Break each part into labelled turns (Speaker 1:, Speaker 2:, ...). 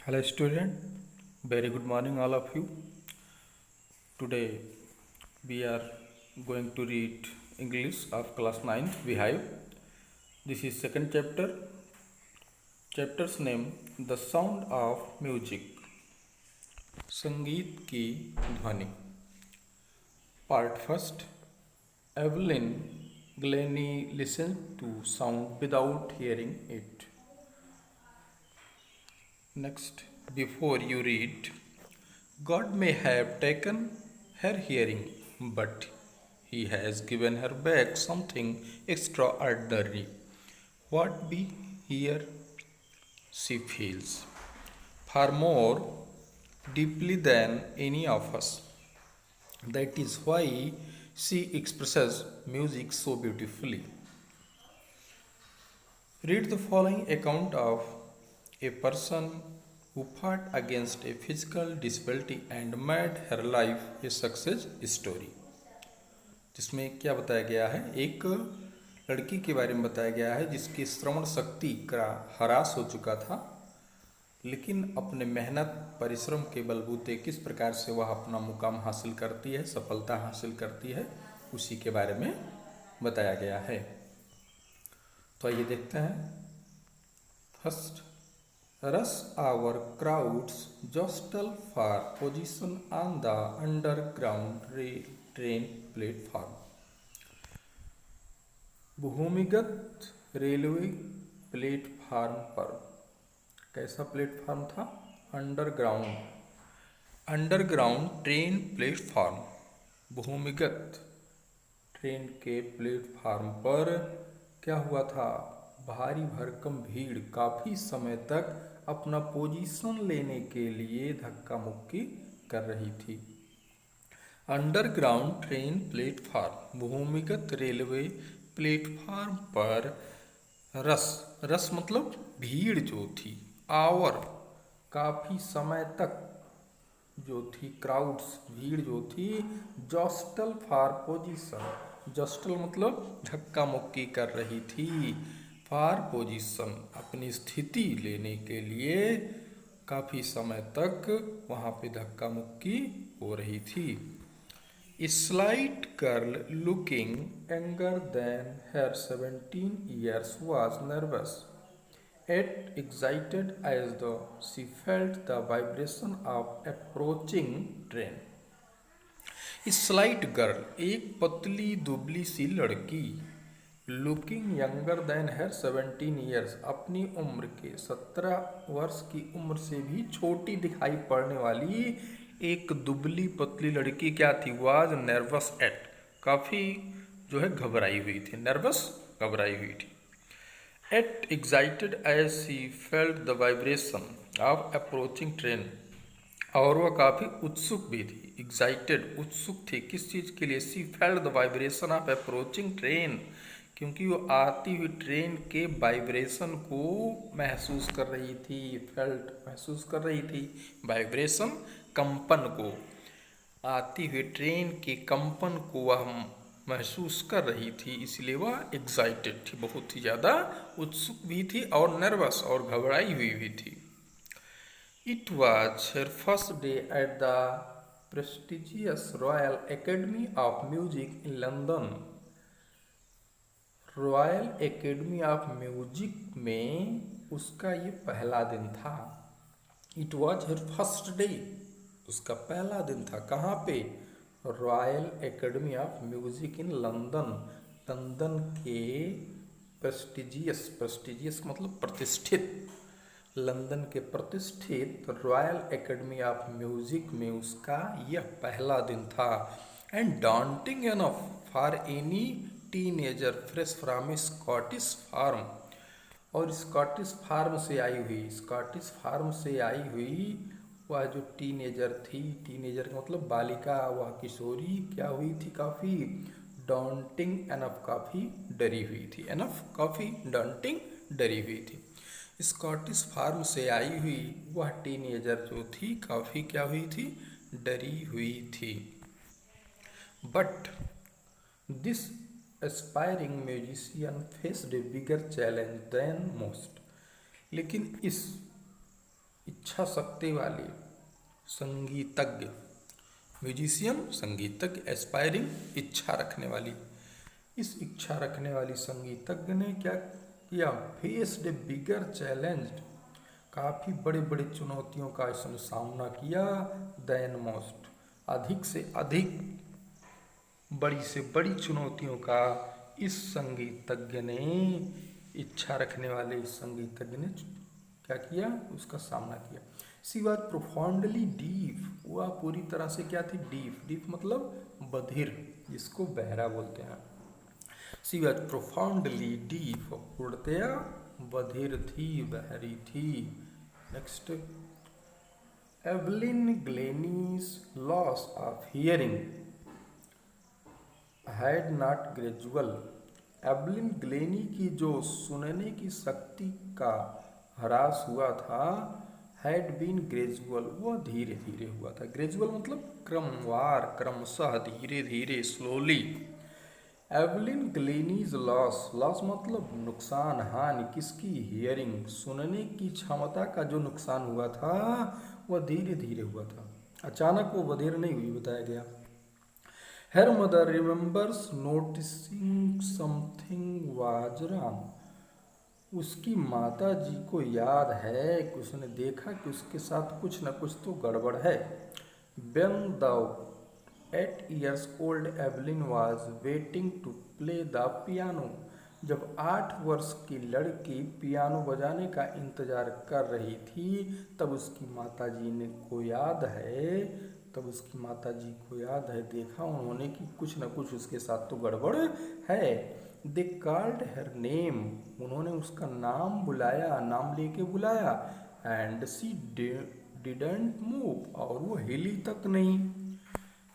Speaker 1: Hello student, very good morning all of you. Today we are going to read English of class 9th Vihav. This is second chapter. Chapter's name The Sound of Music. संगीत की ध्वनि. Part first. Evelyn Glennie listened to sound without hearing it. Next, before you read, God may have taken her hearing, but He has given her back something extraordinary. What we hear, she feels far more deeply than any of us. That is why she expresses music so beautifully. Read the following account of a person who fought against a physical disability and made her life a success story. जिसमें क्या बताया गया है, एक लड़की के बारे में बताया गया है जिसकी श्रवण शक्ति का ह्रास हो चुका था, लेकिन अपने मेहनत परिश्रम के बलबूते किस प्रकार से वह अपना मुकाम हासिल करती है, सफलता हासिल करती है, उसी के बारे में बताया गया है. तो आइए देखते हैं. First, rush hour crowds jostle for position on the underground train platform. भूमिगत रेलवे प्लेटफार्म पर, कैसा प्लेटफार्म था? Underground train platform. भूमिगत ट्रेन के प्लेटफार्म पर क्या हुआ था? भारी भरकम भीड़ काफ़ी समय तक अपना पोजीशन लेने के लिए धक्का मुक्की कर रही थी. अंडरग्राउंड ट्रेन प्लेटफार्म, भूमिगत रेलवे प्लेटफार्म पर रस मतलब भीड़ जो थी, आवर काफ़ी समय तक जो थी, क्राउड्स भीड़ जो थी, जॉस्टल फॉर पोजीशन, जॉस्टल मतलब धक्का मुक्की कर रही थी, फॉर पोजीशन अपनी स्थिति लेने के लिए काफ़ी समय तक वहाँ पे धक्का मुक्की हो रही थी. A slight girl looking younger than her 17 years was nervous yet excited as though she felt the vibration of approaching train. A slight girl, एक पतली दुबली सी लड़की, लुकिंग यंगर देन हर 17 ईयर्स, अपनी उम्र के 17 वर्ष की उम्र से भी छोटी दिखाई पड़ने वाली एक दुबली पतली लड़की क्या थी? वाज नर्वस एट, काफ़ी जो है घबराई हुई थी, नर्वस घबराई हुई थी. And excited as she felt the vibration of approaching train, और वह काफ़ी उत्सुक भी थी. एक्साइटेड उत्सुक थी किस चीज़ के लिए? सी felt the vibration of approaching train, क्योंकि वो आती हुई ट्रेन के वाइब्रेशन को महसूस कर रही थी. फेल्ट महसूस कर रही थी, वाइब्रेशन कंपन को, आती हुई ट्रेन के कंपन को वह महसूस कर रही थी, इसलिए वह एक्साइटेड थी, बहुत ही ज़्यादा उत्सुक भी थी और नर्वस और घबराई हुई भी थी. It was her first day at the prestigious Royal Academy of Music in London. Royal academy of music में उसका ये पहला दिन था. It was her first day, उसका पहला दिन था. कहाँ पे? Royal academy of music in London, London के प्रेस्टिजियस मतलब प्रतिष्ठित, लंदन के प्रतिष्ठित रॉयल एकेडमी ऑफ म्यूजिक में उसका यह पहला दिन था. And daunting enough for any teenager fresh from Scottish farm, और स्कॉटिश फार्म से आई हुई वह जो टीनेजर थी, टीनेजर का मतलब बालिका, वह किशोरी क्या हुई थी? काफ़ी डॉन्टिंग एनफ, काफ़ी डरी हुई थी. एनफ काफ़ी डॉन्टिंग डरी हुई थी. स्कॉटिश फार्म से आई हुई वह टीनेजर जो थी काफ़ी क्या हुई थी? डरी हुई थी. But this aspiring musician faced a bigger challenge than most, लेकिन इस इच्छा शक्ति वाली संगीतज्ञ, म्यूजिशियन संगीतज्ञ, एस्पायरिंग इच्छा रखने वाली। इस इच्छा रखने वाली संगीतज्ञ ने क्या किया, फेस्ड ए बिगर चैलेंज, काफ़ी बड़े बड़े चुनौतियों का इसने सामना किया, देन मोस्ट, अधिक से अधिक बड़ी से बड़ी चुनौतियों का इस संगीतज्ञ ने, इच्छा रखने वाले इस संगीतज्ञ ने क्या किया, उसका सामना किया। सी वॉज प्रोफाउंडली डीप, वह पूरी तरह से क्या थी, डीप, डीप मतलब बधिर, जिसको बहरा बोलते हैं। सी वॉज प्रोफाउंडली डीप, पूर्णतया बधिर थी, बहरी थी। Next, Evelyn Glennie's loss of hearing had not gradual, Evelyn Glennie की जो सुनने की शक्ति का ह्रास हुआ था, हैड बीन ग्रेजुअल, वह धीरे धीरे हुआ था। ग्रेजुअल मतलब क्रमवार, क्रमशः, धीरे धीरे, slowly. Evelyn Glennie's loss, loss मतलब नुकसान, हानि, किसकी, हियरिंग, सुनने की क्षमता का जो नुकसान हुआ था वह धीरे धीरे हुआ था, अचानक वो बधिर नहीं हुई, बताया गया। Her mother remembers noticing something was wrong. उसकी माता जी को याद है कि उसने देखा कि उसके साथ कुछ न कुछ तो गड़बड़ है। When the 8 years old Evelyn was waiting to play the piano, जब 8 वर्ष की लड़की पियानो बजाने का इंतजार कर रही थी, तब उसकी माता जी ने को याद है, तब उसकी माता जी को याद है, देखा उन्होंने कि कुछ न कुछ उसके साथ तो गड़बड़ है। दे कॉल्ड हर नेम, उन्होंने उसका नाम बुलाया, नाम लेके बुलाया। एंड सी डिडंट मूव, और वो हिली तक नहीं,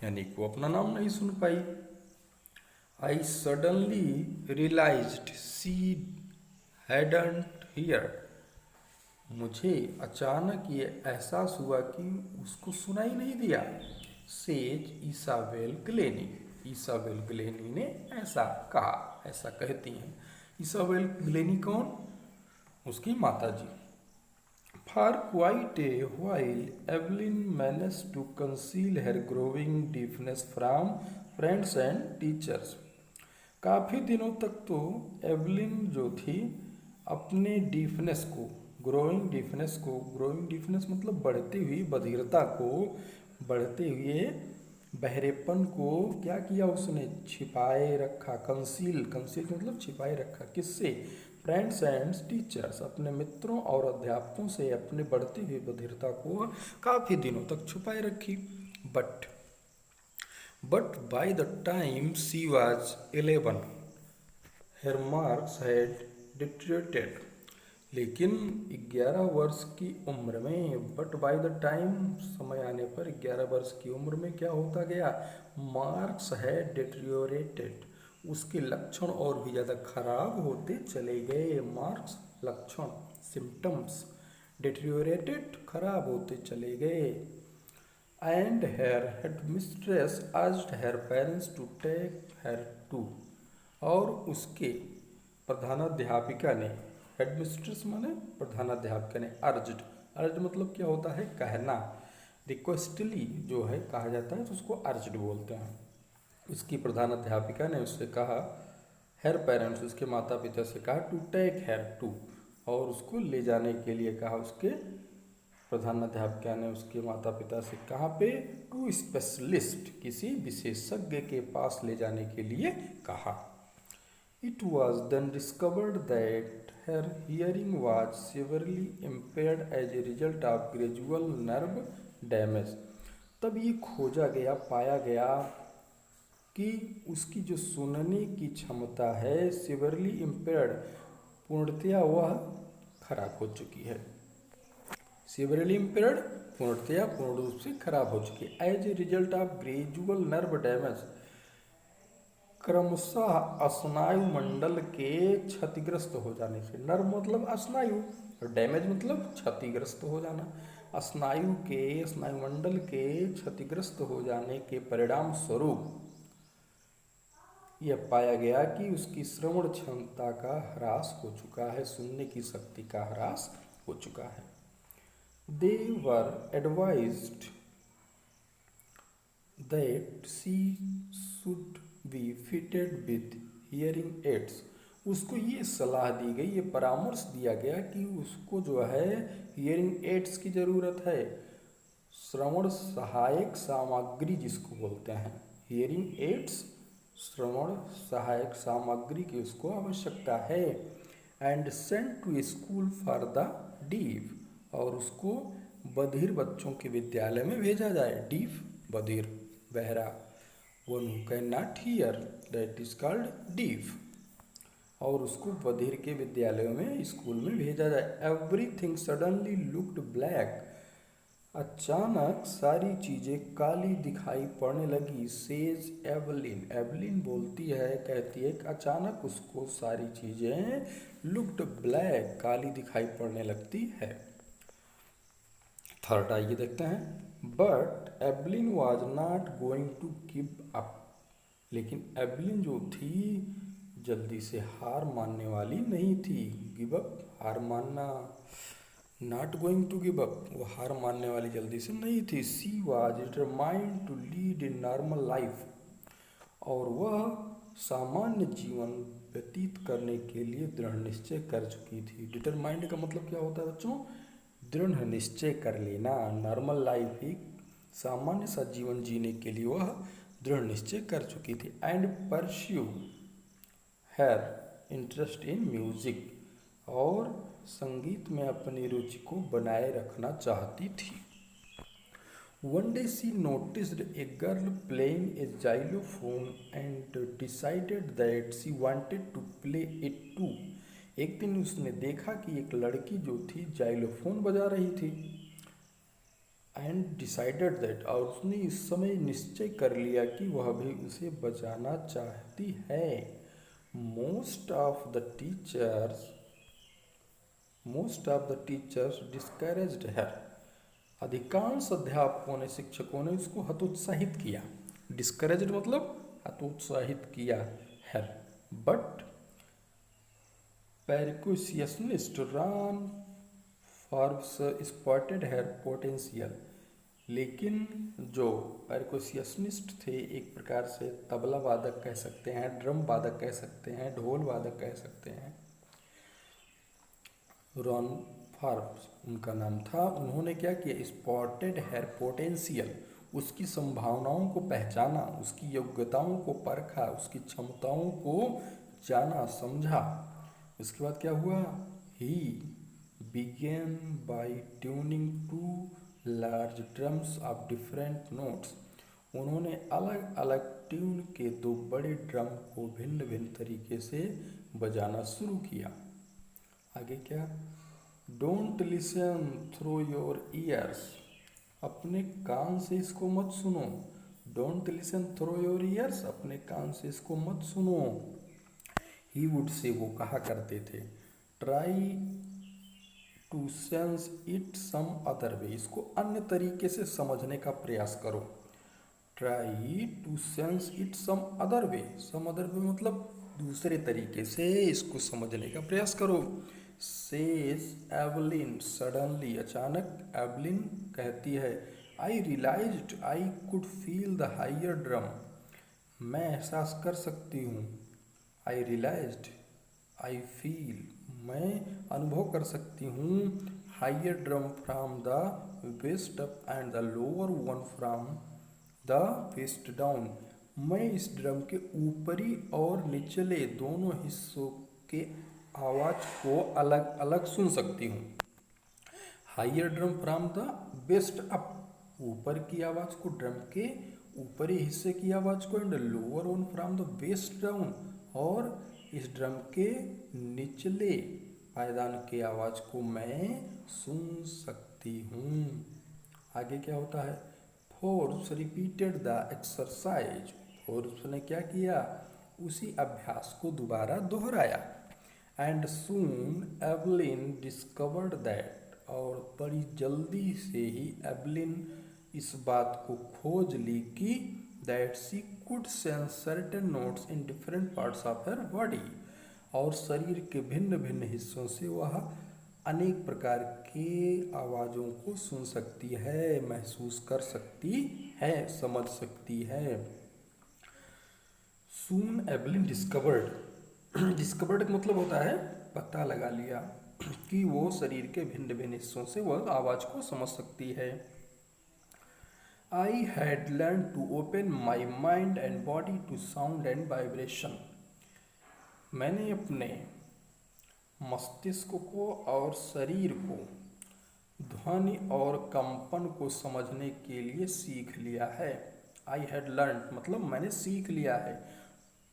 Speaker 1: यानी कि वो अपना नाम नहीं सुन पाई। I suddenly realised she hadn't hear, मुझे अचानक ये एहसास हुआ कि उसको सुनाई नहीं दिया। Says Isabel Glennie, Isabel Glennie ने ऐसा कहा, ऐसा कहती हैं। इसाबेल ग्लेनी कौन, उसकी माता जी। For quite a while Evelyn managed to conceal her growing deafness from friends and teachers, काफ़ी दिनों तक तो एवलिन जो थी अपने डीफनेस को, ग्रोइंग डीफनेस को, ग्रोइंग डीफनेस मतलब बढ़ती हुई बधिरता को, बढ़ते हुए बहरेपन को क्या किया उसने, छिपाए रखा। कंसील, कंसील मतलब छिपाए रखा, किससे, फ्रेंड्स एंड टीचर्स, अपने मित्रों और अध्यापकों से अपने बढ़ती हुई बधिरता को काफ़ी दिनों तक छुपाए रखी। But by the time she was 11, her marks had deteriorated. लेकिन 11 वर्ष की उम्र में, बट बाय द टाइम, समय आने पर 11 वर्ष की उम्र में क्या होता गया, मार्क्स है डिटेरियोरेटेड, उसके लक्षण और भी ज़्यादा खराब होते चले गए। मार्क्स लक्षण, सिम्टम्स, डिटेरियोरेटेड खराब होते चले गए। And her headmistress asked her parents to take her to, और उसके प्रधानाध्यापिका ने, हेडमिस्ट्रेस माने प्रधानाध्यापिका ने, अर्ज्ड, अर्ज्ड मतलब क्या होता है, कहना, रिक्वेस्टली जो है कहा जाता है तो उसको अर्ज्ड बोलते हैं। उसकी प्रधानाध्यापिका ने उससे कहा, हर पेरेंट्स, उसके माता पिता से कहा, टू टेक हर टू, और उसको ले जाने के लिए कहा। उसके प्रधानाध्यापिका ने उसके माता पिता से कहाँ पे, टू स्पेशलिस्ट, किसी विशेषज्ञ के पास ले जाने के लिए कहा। It was then discovered that her hearing was severely impaired as a result of gradual nerve damage. तब ये खोजा गया, पाया गया कि उसकी जो सुनने की क्षमता है, severely impaired, पूर्णतया वह खराब हो चुकी है। severely impaired पूर्णतया, पूर्ण रूप से खराब हो चुकी है। As a result of gradual nerve damage, क्रमशः स्नायु मंडल के क्षतिग्रस्त हो जाने से, नर्व मतलब स्नायु, और डैमेज मतलब क्षतिग्रस्त हो जाना। स्नायु के, स्नायु मंडल के क्षतिग्रस्त हो जाने के परिणाम स्वरूप यह पाया गया कि उसकी श्रवण क्षमता का ह्रास हो चुका है, सुनने की शक्ति का ह्रास हो चुका है। दे वर advised that she should be fitted with hearing aids। उसको ये सलाह दी गई, ये परामर्श दिया गया कि उसको जो है हियरिंग एड्स की ज़रूरत है, श्रवण सहायक सामग्री जिसको बोलते हैं, हियरिंग एड्स श्रवण सहायक सामग्री की उसको आवश्यकता है। And sent to school for the deaf, और उसको बधिर बच्चों के विद्यालय में भेजा जाए। डीफ बधिर, बहरा, one who can not here, that is called deaf, और उसको बधिर के विद्यालयों में स्कूल में भेजा जाए। एवरीथिंग सडनली लुक्ड ब्लैक, अचानक सारी चीज़ें काली दिखाई पड़ने लगी। सेज एवलिन, एवलिन बोलती है, कहती है कि अचानक उसको सारी चीज़ें लुक्ड ब्लैक, काली दिखाई पड़ने लगती है। थर्ड आइए देखते हैं। But Evelyn was not going to give up, लेकिन एवलिन जो थी जल्दी से हार मानने वाली नहीं थी। गिव अप, हार मानना, not going to give up, वो हार मानने वाली जल्दी से नहीं थी। She was determined to lead a normal life, और वह सामान्य जीवन व्यतीत करने के लिए दृढ़ निश्चय कर चुकी थी। डिटरमाइंड का मतलब क्या होता है बच्चों? दृढ़ निश्चय कर लेना। नॉर्मल लाइफ, एक सामान्य सा जीवन जीने के लिए वह दृढ़ निश्चय कर चुकी थी। And pursue her interest in music, और संगीत में अपनी रुचि को बनाए रखना चाहती थी। One day she noticed a girl playing a xylophone and decided that she wanted to play it too. एक दिन उसने देखा कि एक लड़की जो थी जाइलोफोन बजा रही थी। एंड डिसाइडेड दैट, और उसने इस समय निश्चय कर लिया कि वह भी उसे बजाना चाहती है। Most of the teachers discouraged her, अधिकांश अध्यापकों ने, शिक्षकों ने उसको हतोत्साहित किया। डिस्करेज्ड मतलब हतोत्साहित किया her. But percussionist ran Forbes spotted her potential, लेकिन जो percussionist थे, एक प्रकार से तबला वादक कह सकते हैं, ड्रम वादक कह सकते हैं, ढोल वादक कह सकते हैं, रॉन फॉर्ब्स उनका नाम था। उन्होंने क्या किया? स्पॉटेड हेयर पोटेंशियल, उसकी संभावनाओं को पहचाना, उसकी योग्यताओं को परखा, उसकी क्षमताओं को जाना समझा। उसके बाद क्या हुआ? He began by tuning to large drums of different notes, उन्होंने अलग अलग ट्यून के दो बड़े ड्रम को भिन्न भिन्न तरीके से बजाना शुरू किया। आगे क्या? Don't listen through your ears, अपने कान से इसको मत सुनो। Don't listen through your ears, अपने कान से इसको मत सुनो। ही वुड से, वो कहा करते थे। Try to sense it some other way, इसको अन्य तरीके से समझने का प्रयास करो। Try to sense it some other way, some other way मतलब दूसरे तरीके से इसको समझने का प्रयास करो। सेज एवलिन सडनली, अचानक एवलिन कहती है, I realised I could feel the higher drum, मैं एहसास कर सकती हूँ। आई रियलाइज्ड, आई फील, मैं अनुभव कर सकती हूँ। Higher drum from the waist up and the lower one from the waist down, मैं इस ड्रम के ऊपरी और निचले दोनों हिस्सों के आवाज को अलग अलग सुन सकती हूँ। Higher drum from the waist up, ऊपर की आवाज को, ड्रम के ऊपरी हिस्से की आवाज को, and lower one from the waist down, और इस ड्रम के निचले पायदान की आवाज को मैं सुन सकती हूँ। आगे क्या होता है? Forbes repeated the exercise, Forbes ने क्या किया? उसी अभ्यास को दोबारा दोहराया। And soon Evelyn discovered that, और बड़ी जल्दी से ही एवलिन इस बात को खोज ली कि that she could sense certain notes in different parts of her body, और शरीर के भिन्न भिन्न हिस्सों से वह अनेक प्रकार के आवाज़ों को सुन सकती है, महसूस कर सकती है, समझ सकती है। सून एवलिन डिस्कवर्ड डिस्कवर्ड का मतलब होता है पता लगा लिया कि वो शरीर के भिन्न भिन्न हिस्सों से वह आवाज़ को समझ सकती है। I had learn to open my mind and body to sound and vibration. मैंने अपने मस्तिष्क को और शरीर को ध्वनि और कंपन को समझने के लिए सीख लिया है। आई हैड लर्न मतलब मैंने सीख लिया है।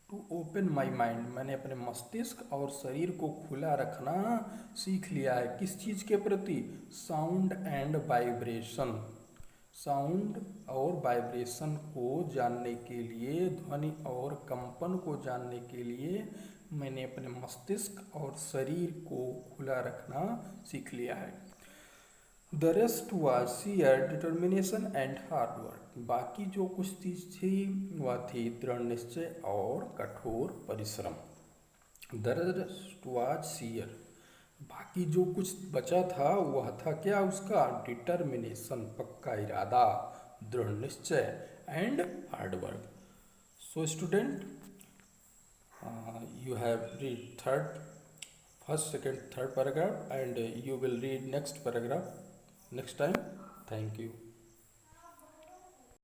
Speaker 1: टू ओपन माई माइंड मैंने अपने मस्तिष्क और शरीर को खुला रखना सीख लिया है। किस चीज़ के प्रति? Sound and vibration. साउंड और वाइब्रेशन को जानने के लिए, ध्वनि और कंपन को जानने के लिए मैंने अपने मस्तिष्क और शरीर को खुला रखना सीख लिया है। The rest was share determination and hard work. बाकी जो कुछ चीज़ थी वह थी दृढ़ निश्चय और कठोर परिश्रम। द रेस्ट वॉज शेयर, बाकी जो कुछ बचा था वह था क्या? उसका डिटर्मिनेशन, पक्का इरादा, दृढ़ निश्चय and hard work. So student, you have read first, second, third paragraph, and you will read next paragraph next time. Thank you.